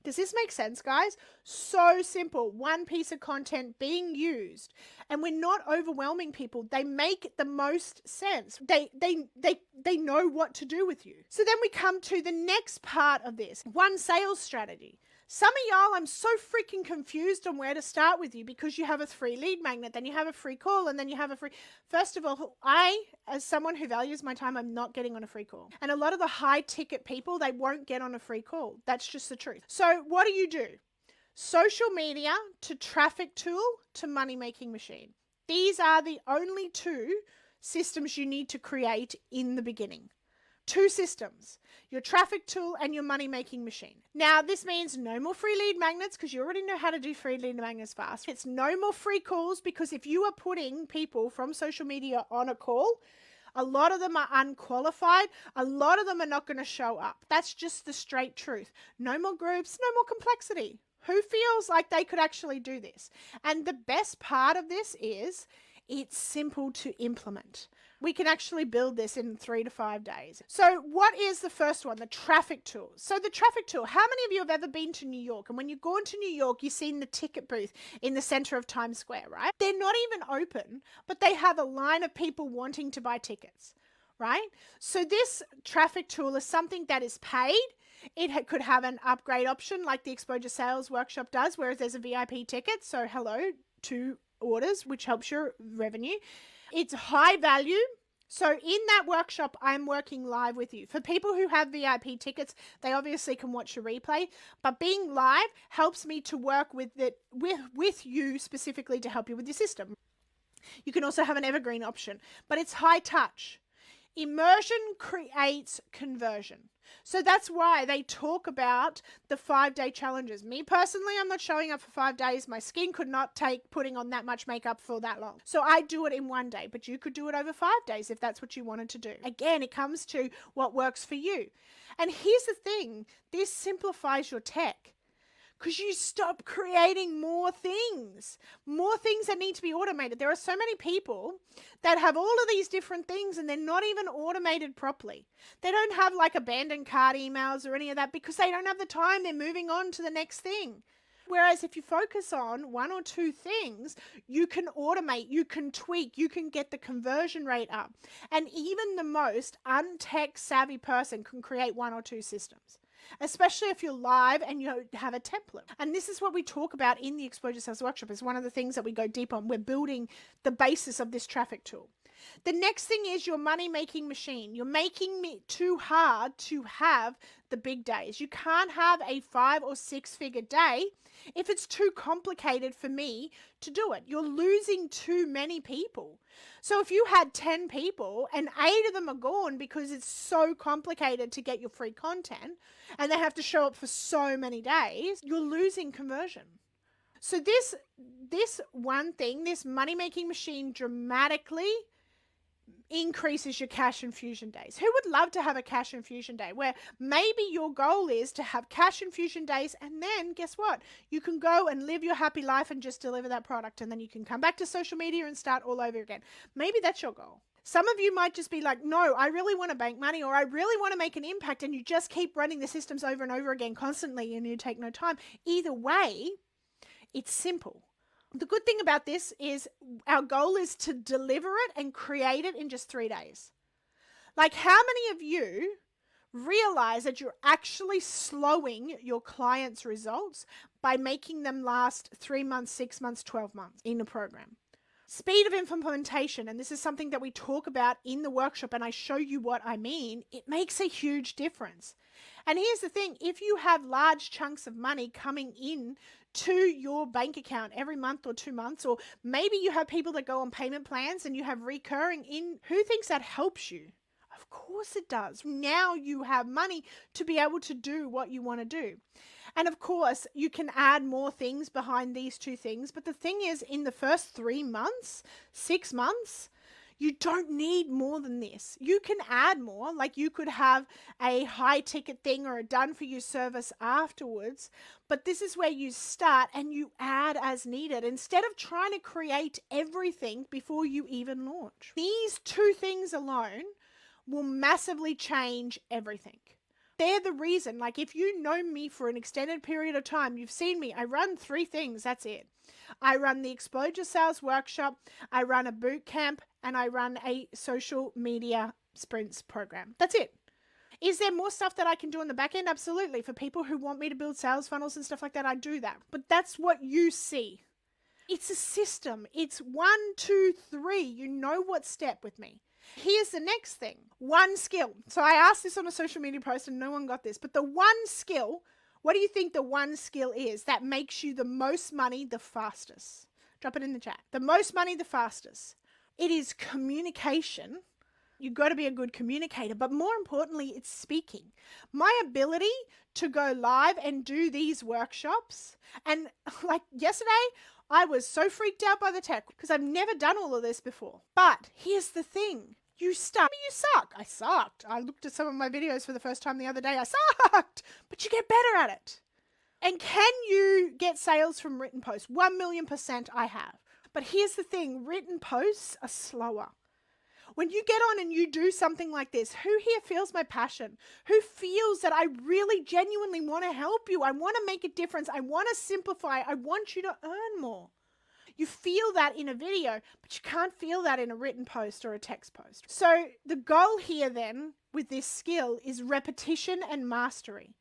Does this make sense, guys? So simple. One piece of content being used. And we're not overwhelming people. They make the most sense. They know what to do with you. So then we come to the next part of this. One sales strategy. Some of y'all, I'm so freaking confused on where to start with you because you have a free lead magnet, then you have a free call, and then you have a free... First of all, I, as someone who values my time, I'm not getting on a free call. And a lot of the high ticket people, they won't get on a free call. That's just the truth. So what do? Social media to traffic tool to money-making machine. These are the only 2 systems you need to create in the beginning. 2 systems, your traffic tool and your money-making machine. Now, this means no more free lead magnets because you already know how to do free lead magnets fast. It's no more free calls because if you are putting people from social media on a call, a lot of them are unqualified. A lot of them are not going to show up. That's just the straight truth. No more groups, no more complexity. Who feels like they could actually do this? And the best part of this is it's simple to implement. We can actually build this in 3 to 5 days. So what is the first one? The traffic tool. So the traffic tool, how many of you have ever been to New York? And when you've gone to New York, you've seen the ticket booth in the center of Times Square, right? They're not even open, but they have a line of people wanting to buy tickets, right? So this traffic tool is something that is paid. It could have an upgrade option like the Explode Your Sales workshop does, whereas there's a VIP ticket. So hello, 2 orders, which helps your revenue. It's high value. So in that workshop, I'm working live with you. For people who have VIP tickets, they obviously can watch a replay, but being live helps me to work with you specifically to help you with your system. You can also have an evergreen option, but it's high touch. Immersion creates conversion. So that's why they talk about the 5-day challenges. Me personally, I'm not showing up for 5 days. My skin could not take putting on that much makeup for that long. So I do it in 1 day, but you could do it over 5 days if that's what you wanted to do. Again, it comes to what works for you. And here's the thing, this simplifies your tech. Because you stop creating more things that need to be automated. There are so many people that have all of these different things and they're not even automated properly. They don't have like abandoned cart emails or any of that because they don't have the time. They're moving on to the next thing. Whereas if you focus on 1 or 2 things, you can automate, you can tweak, you can get the conversion rate up. And even the most untech savvy person can create 1 or 2 systems, especially if you're live and you have a template. And this is what we talk about in the Explode Your Sales Workshop. Is one of the things that we go deep on. We're building the basis of this traffic tool. The next thing is your money-making machine. You're making it too hard to have the big days. You can't have a 5 or 6 figure day if it's too complicated for me to do it. You're losing too many people. So if you had 10 people and 8 of them are gone because it's so complicated to get your free content and they have to show up for so many days, you're losing conversion. So this one thing, this money-making machine dramatically increases your cash infusion days. Who would love to have a cash infusion day where maybe your goal is to have cash infusion days and then guess what? You can go and live your happy life and just deliver that product and then you can come back to social media and start all over again. Maybe that's your goal. Some of you might just be like, no, I really want to bank money or I really want to make an impact, and you just keep running the systems over and over again constantly and you take no time. Either way, it's simple. The good thing about this is our goal is to deliver it and create it in just 3 days. Like, how many of you realize that you're actually slowing your clients' results by making them last 3 months, 6 months, 12 months in a program? Speed of implementation, and this is something that we talk about in the workshop and I show you what I mean, it makes a huge difference. And here's the thing, if you have large chunks of money coming in to your bank account every month or 2 months, or maybe you have people that go on payment plans and you have recurring in, who thinks that helps you? Of course it does. Now you have money to be able to do what you want to do. And of course, you can add more things behind these 2 things. But the thing is, in the first 3 months, 6 months, you don't need more than this. You can add more, like you could have a high ticket thing or a done for you service afterwards. But this is where you start and you add as needed instead of trying to create everything before you even launch. These 2 things alone will massively change everything. They're the reason, like if you know me for an extended period of time, you've seen me, I run 3 things, that's it. I run the Explode Your Sales Workshop, I run a boot camp, and I run a social media sprints program. That's it. Is there more stuff that I can do on the back end? Absolutely. For people who want me to build sales funnels and stuff like that, I do that. But that's what you see. It's a system. It's 1, 2, 3. You know what step with me. Here's the next thing. 1 skill. So I asked this on a social media post and no one got this. But the 1 skill, what do you think the 1 skill is that makes you the most money the fastest? Drop it in the chat. The most money the fastest. It is communication. You've got to be a good communicator. But more importantly, it's speaking. My ability to go live and do these workshops. And like yesterday, I was so freaked out by the tech because I've never done all of this before. But here's the thing. You suck. I sucked. I looked at some of my videos for the first time the other day. I sucked. But you get better at it. And can you get sales from written posts? 1,000,000% I have. But here's the thing. Written posts are slower. When you get on and you do something like this, who here feels my passion? Who feels that I really genuinely want to help you? I want to make a difference. I want to simplify. I want you to earn more. You feel that in a video, but you can't feel that in a written post or a text post. So the goal here then with this skill is repetition and mastery.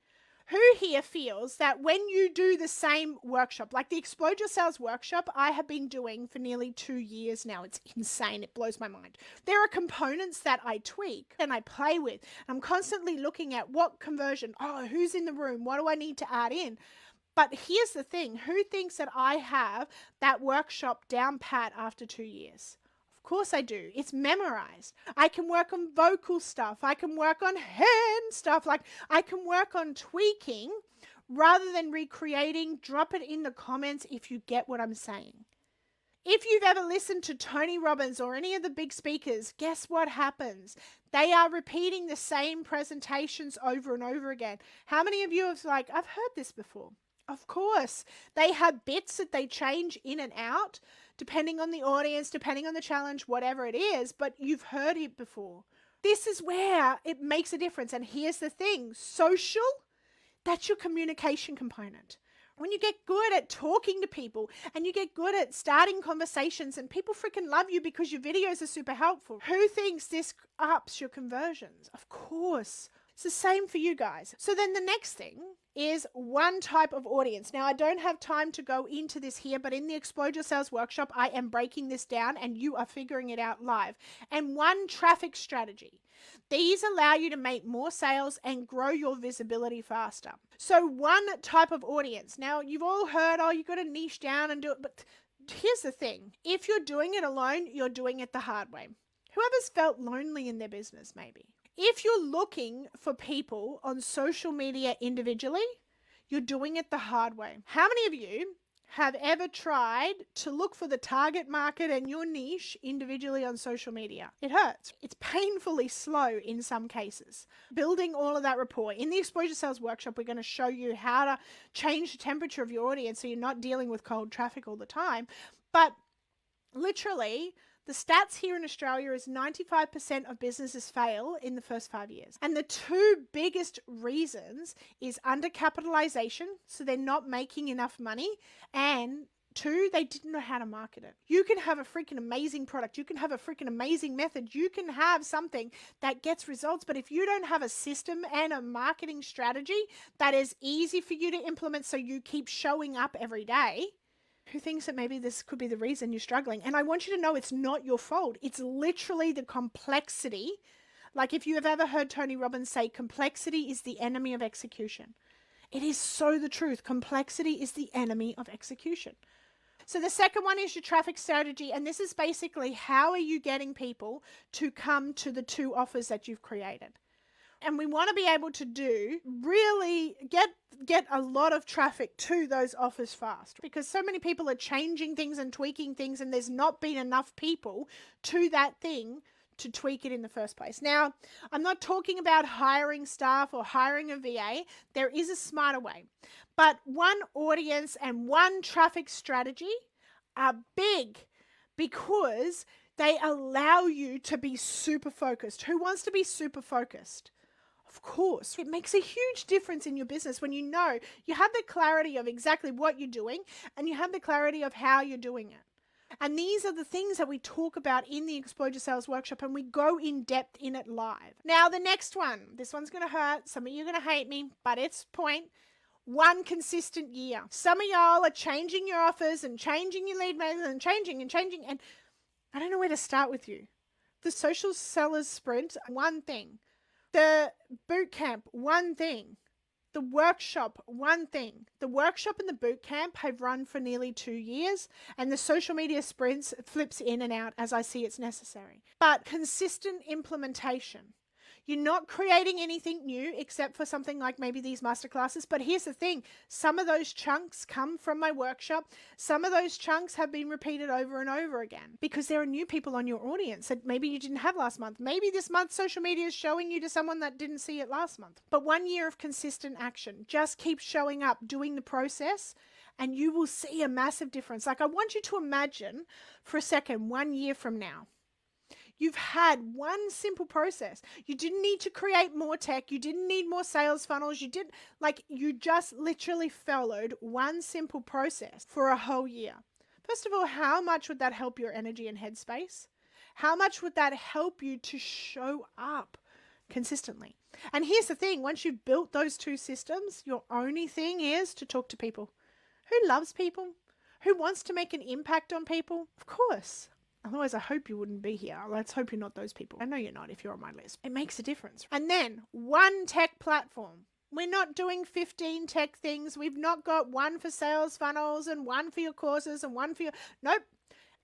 Who here feels that when you do the same workshop, like the Explode Your Sales Workshop, I have been doing for nearly 2 years now. It's insane. It blows my mind. There are components that I tweak and I play with. I'm constantly looking at what conversion, who's in the room? What do I need to add in? But here's the thing. Who thinks that I have that workshop down pat after 2 years? Of course I do. It's memorized. I can work on vocal stuff. I can work on hand stuff. Like, I can work on tweaking rather than recreating. Drop it in the comments if you get what I'm saying. If you've ever listened to Tony Robbins or any of the big speakers, guess what happens? They are repeating the same presentations over and over again. How many of you have like, I've heard this before? Of course. They have bits that they change in and out, depending on the audience, depending on the challenge, whatever it is, but you've heard it before. This is where it makes a difference. And here's the thing, social, that's your communication component. When you get good at talking to people and you get good at starting conversations and people freaking love you because your videos are super helpful, who thinks this ups your conversions? Of course. It's the same for you guys. So then the next thing is one type of audience. Now, I don't have time to go into this here, but in the Explode Your Sales workshop, I am breaking this down and you are figuring it out live. And one traffic strategy. These allow you to make more sales and grow your visibility faster. So one type of audience. Now, you've all heard, oh, you've got to niche down and do it. But here's the thing. If you're doing it alone, you're doing it the hard way. Whoever's felt lonely in their business, maybe. If you're looking for people on social media individually, you're doing it the hard way. How many of you have ever tried to look for the target market and your niche individually on social media? It hurts. It's painfully slow in some cases. Building all of that rapport. In the Exposure Sales workshop, we're going to show you how to change the temperature of your audience so you're not dealing with cold traffic all the time. But literally, the stats here in Australia is 95% of businesses fail in the first 5 years. And the two biggest reasons is undercapitalization, so they're not making enough money, and two, they didn't know how to market it. You can have a freaking amazing product. You can have a freaking amazing method. You can have something that gets results, but if you don't have a system and a marketing strategy that is easy for you to implement so you keep showing up every day, who thinks that maybe this could be the reason you're struggling? And I want you to know it's not your fault. It's literally the complexity. Like if you have ever heard Tony Robbins say, complexity is the enemy of execution. It is so the truth. Complexity is the enemy of execution. So the second one is your traffic strategy. And this is basically how are you getting people to come to the two offers that you've created? And we want to be able to really get a lot of traffic to those offers fast, because so many people are changing things and tweaking things and there's not been enough people to that thing to tweak it in the first place. Now, I'm not talking about hiring staff or hiring a VA. There is a smarter way. But one audience and one traffic strategy are big because they allow you to be super focused. Who wants to be super focused? Of course, it makes a huge difference in your business when you know you have the clarity of exactly what you're doing and you have the clarity of how you're doing it. And these are the things that we talk about in the Explode Your Sales workshop, and we go in depth in it live. Now, the next one, this one's going to hurt. Some of you are going to hate me, but it's point. One consistent year. Some of y'all are changing your offers and changing your lead magnets and changing, and I don't know where to start with you. The social sellers sprint, one thing. The boot camp, one thing. The workshop, one thing. The workshop and the boot camp have run for nearly 2 years, and the social media sprints flips in and out as I see it's necessary. But consistent implementation. You're not creating anything new except for something like maybe these masterclasses. But here's the thing. Some of those chunks come from my workshop. Some of those chunks have been repeated over and over again because there are new people on your audience that maybe you didn't have last month. Maybe this month social media is showing you to someone that didn't see it last month. But 1 year of consistent action. Just keep showing up, doing the process, and you will see a massive difference. Like I want you to imagine for a second, 1 year from now. You've had one simple process. You didn't need to create more tech. You didn't need more sales funnels. You just literally followed one simple process for a whole year. First of all, how much would that help your energy and headspace? How much would that help you to show up consistently? And here's the thing. Once you've built those two systems, your only thing is to talk to people. Who loves people? Who wants to make an impact on people? Of course. Otherwise, I hope you wouldn't be here. Let's hope you're not those people. I know you're not if you're on my list. It makes a difference. And then one tech platform. We're not doing 15 tech things. We've not got one for sales funnels and one for your courses and one for your... Nope.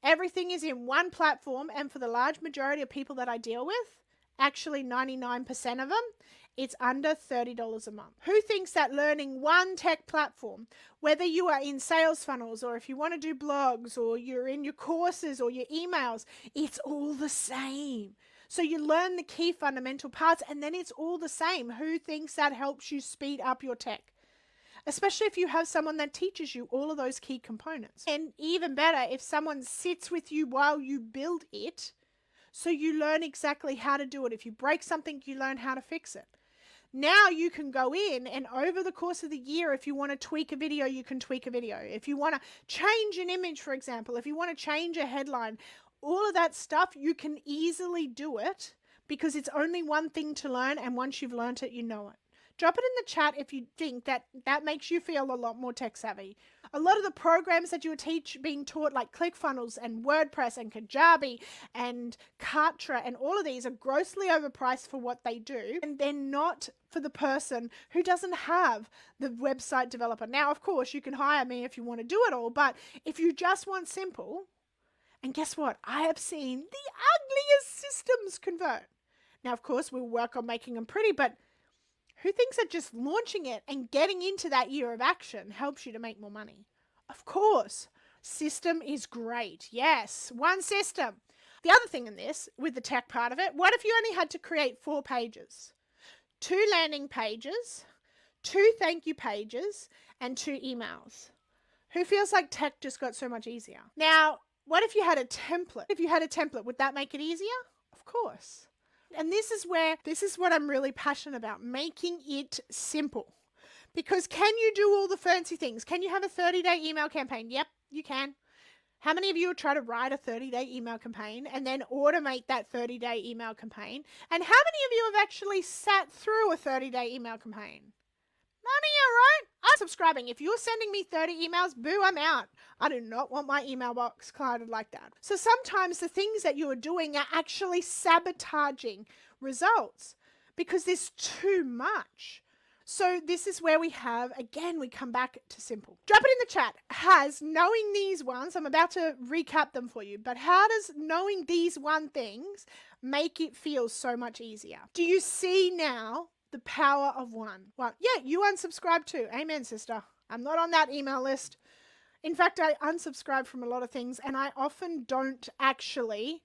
Everything is in one platform, and for the large majority of people that I deal with, actually 99% of them, it's under $30 a month. Who thinks that learning one tech platform, whether you are in sales funnels or if you want to do blogs or you're in your courses or your emails, it's all the same. So you learn the key fundamental parts and then it's all the same. Who thinks that helps you speed up your tech? Especially if you have someone that teaches you all of those key components. And even better, if someone sits with you while you build it, so you learn exactly how to do it. If you break something, you learn how to fix it. Now you can go in and over the course of the year, if you want to tweak a video, you can tweak a video. If you want to change an image, for example, if you want to change a headline, all of that stuff, you can easily do it because it's only one thing to learn. And once you've learned it, you know it. Drop it in the chat if you think that makes you feel a lot more tech savvy. A lot of the programs that you are being taught, like ClickFunnels and WordPress and Kajabi and Kartra, and all of these are grossly overpriced for what they do. And they're not for the person who doesn't have the website developer. Now, of course, you can hire me if you want to do it all. But if you just want simple, and guess what? I have seen the ugliest systems convert. Now, of course, we'll work on making them pretty, but who thinks that just launching it and getting into that year of action helps you to make more money? Of course, system is great. Yes, one system. The other thing in this, with the tech part of it, what if you only had to create 4 pages? 2 landing pages, 2 thank you pages, and 2 emails. Who feels like tech just got so much easier? Now, what if you had a template? If you had a template, would that make it easier? Of course. And this is what I'm really passionate about, making it simple. Because can you do all the fancy things? Can you have a 30-day email campaign? Yep, you can. How many of you try to write a 30-day email campaign and then automate that 30-day email campaign? And how many of you have actually sat through a 30-day email campaign? None of you, right? I'm subscribing. If you're sending me 30 emails, boo, I'm out. I do not want my email box cluttered like that. So sometimes the things that you are doing are actually sabotaging results because there's too much. So this is where we come back to simple. Drop it in the chat. Has knowing these ones, I'm about to recap them for you, but how does knowing these one things make it feel so much easier? Do you see now the power of one? Well, yeah, you unsubscribe too. Amen, sister. I'm not on that email list. In fact, I unsubscribe from a lot of things and I often don't actually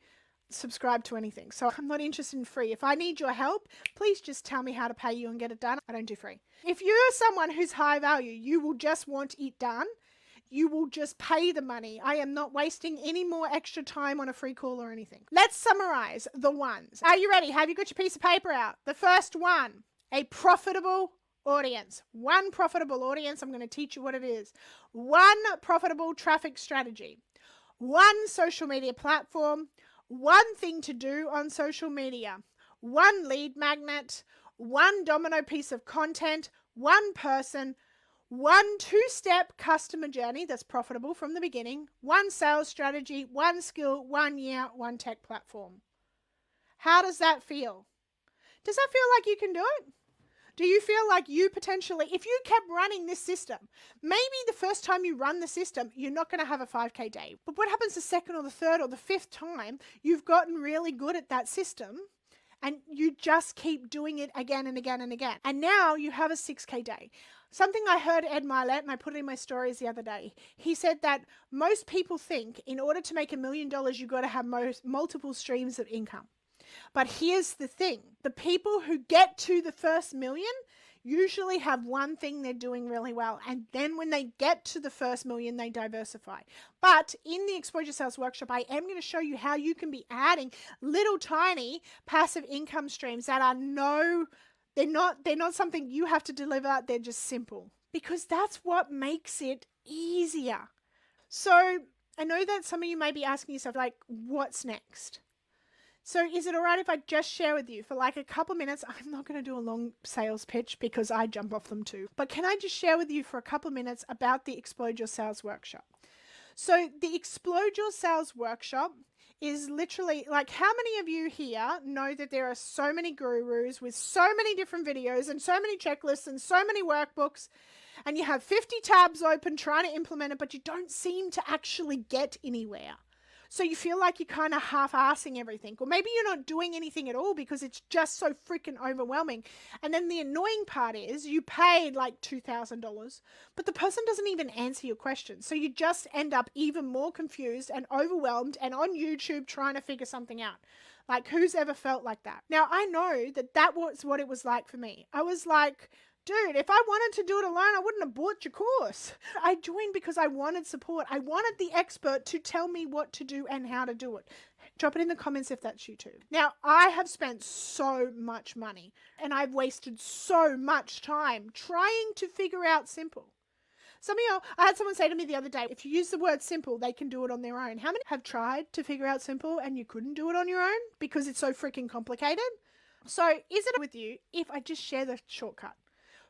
subscribe to anything. So I'm not interested in free. If I need your help, please just tell me how to pay you and get it done. I don't do free. If you're someone who's high value, you will just want it done. You will just pay the money. I am not wasting any more extra time on a free call or anything. Let's summarize the ones. Are you ready? Have you got your piece of paper out? The first one, a profitable audience. One profitable audience. I'm going to teach you what it is. One profitable traffic strategy. One social media platform. One thing to do on social media. One lead magnet. One domino piece of content. One person. One 2-step customer journey that's profitable from the beginning. One sales strategy. One skill. 1 year. One tech platform. How does that feel? Does that feel like you can do it? Do you feel like you potentially, if you kept running this system, maybe the first time you run the system, you're not going to have a 5K day. But what happens the second or the third or the 5th time you've gotten really good at that system and you just keep doing it again and again and again. And now you have a 6K day. Something I heard Ed Milet, and I put it in my stories the other day. He said that most people think in order to make $1 million, you've got to have multiple streams of income. But here's the thing. The people who get to the first million usually have one thing they're doing really well. And then when they get to the first million, they diversify. But in the Explode Your Sales workshop, I am going to show you how you can be adding little tiny passive income streams that are they're not something you have to deliver. They're just simple because that's what makes it easier. So I know that some of you may be asking yourself, like, what's next? So is it all right if I just share with you for like a couple minutes? I'm not going to do a long sales pitch because I jump off them too. But can I just share with you for a couple of minutes about the Explode Your Sales workshop? So the Explode Your Sales workshop is literally like, how many of you here know that there are so many gurus with so many different videos and so many checklists and so many workbooks, and you have 50 tabs open trying to implement it, but you don't seem to actually get anywhere? So you feel like you're kind of half-assing everything, or maybe you're not doing anything at all because it's just so freaking overwhelming. And then the annoying part is you paid like $2,000, but the person doesn't even answer your question. So you just end up even more confused and overwhelmed and on YouTube trying to figure something out. Like, who's ever felt like that? Now, I know that that was what it was like for me. I was like, dude, if I wanted to do it alone, I wouldn't have bought your course. I joined because I wanted support. I wanted the expert to tell me what to do and how to do it. Drop it in the comments if that's you too. Now, I have spent so much money and I've wasted so much time trying to figure out simple. Some of y'all, I had someone say to me the other day, if you use the word simple, they can do it on their own. How many have tried to figure out simple and you couldn't do it on your own because it's so freaking complicated? So is it with you if I just share the shortcut?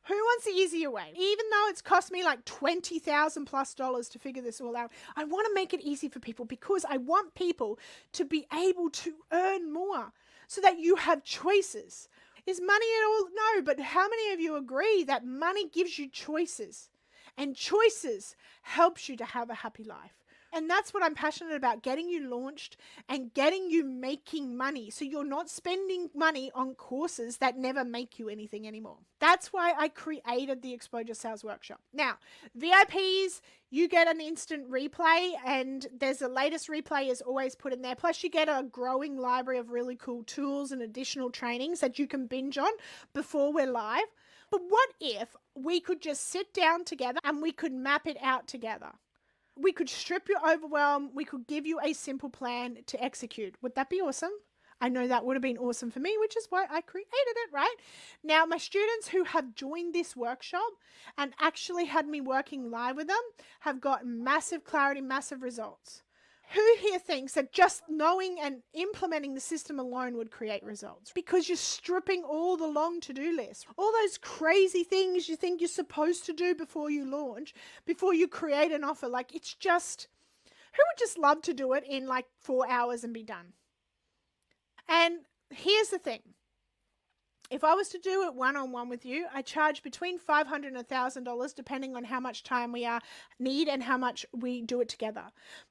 Who wants the easier way? Even though it's cost me like $20,000+ to figure this all out, I want to make it easy for people because I want people to be able to earn more so that you have choices. Is money at all? No, but how many of you agree that money gives you choices? And choices helps you to have a happy life. And that's what I'm passionate about, getting you launched and getting you making money. So you're not spending money on courses that never make you anything anymore. That's why I created the Exposure Sales Workshop. Now, VIPs, you get an instant replay and there's the latest replay is always put in there. Plus you get a growing library of really cool tools and additional trainings that you can binge on before we're live. But what if we could just sit down together and we could map it out together? We could strip your overwhelm. We could give you a simple plan to execute. Would that be awesome? I know that would have been awesome for me, which is why I created it, right? Now, my students who have joined this workshop and actually had me working live with them have got massive clarity, massive results. Who here thinks that just knowing and implementing the system alone would create results? Because you're stripping all the long to-do lists, all those crazy things you think you're supposed to do before you launch, before you create an offer. Like, it's just, who would just love to do it in like 4 hours and be done? And here's the thing. If I was to do it one-on-one with you, I charge between $500 and $1,000 depending on how much time we need and how much we do it together.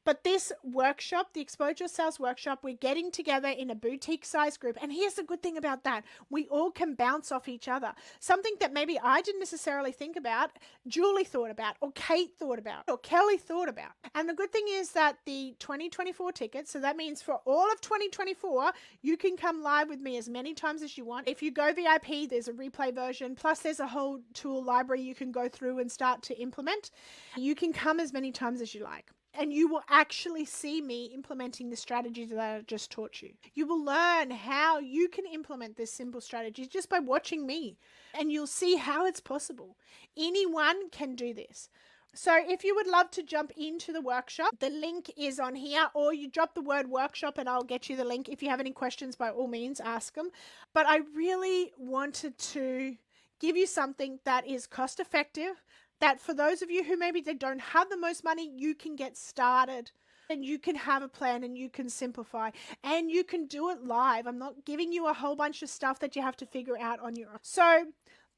But this workshop, the Exposure Sales Workshop, we're getting together in a boutique size group. And here's the good thing about that. We all can bounce off each other. Something that maybe I didn't necessarily think about, Julie thought about, or Kate thought about, or Kelly thought about. And the good thing is that the 2024 tickets, so that means for all of 2024, you can come live with me as many times as you want. If you go VIP, there's a replay version, plus there's a whole tool library you can go through and start to implement. You can come as many times as you like. And you will actually see me implementing the strategies that I just taught you. You will learn how you can implement this simple strategy just by watching me. And you'll see how it's possible. Anyone can do this. So if you would love to jump into the workshop, the link is on here, or you drop the word workshop and I'll get you the link. If you have any questions, by all means, ask them. But I really wanted to give you something that is cost effective, that for those of you who maybe they don't have the most money, you can get started and you can have a plan and you can simplify and you can do it live. I'm not giving you a whole bunch of stuff that you have to figure out on your own. So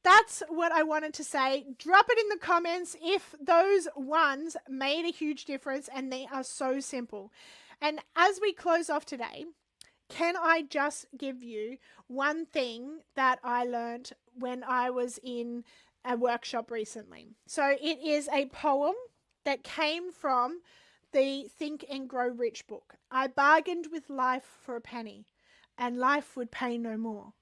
that's what I wanted to say. Drop it in the comments if those ones made a huge difference and they are so simple. And as we close off today, can I just give you one thing that I learned when I was in a workshop recently? So it is a poem that came from the Think and Grow Rich book. I bargained with life for a penny, and life would pay no more.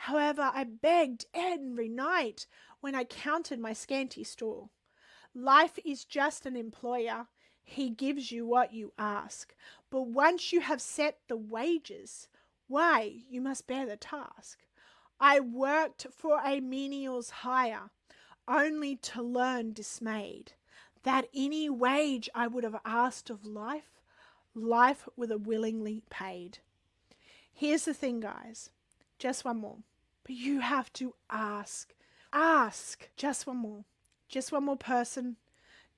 However, I begged every night when I counted my scanty store. Life is just an employer. He gives you what you ask. But once you have set the wages, why, you must bear the task. I worked for a menial's hire, only to learn dismayed that any wage I would have asked of life, life would have willingly paid. Here's the thing, guys. Just one more. But you have to ask. Ask. Just one more. Just one more person.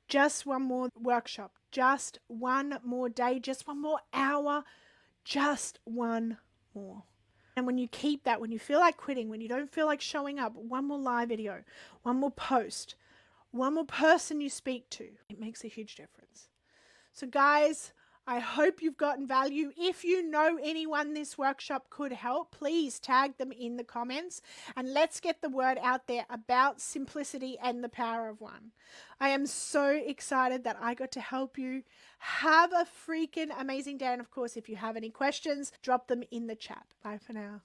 Just one more workshop. Just one more day. Just one more hour. Just one more. And when you keep that, when you feel like quitting, when you don't feel like showing up, one more live video, one more post, one more person you speak to, it makes a huge difference. So guys, I hope you've gotten value. If you know anyone this workshop could help, please tag them in the comments and let's get the word out there about simplicity and the power of one. I am so excited that I got to help you. Have a freaking amazing day. And of course, if you have any questions, drop them in the chat. Bye for now.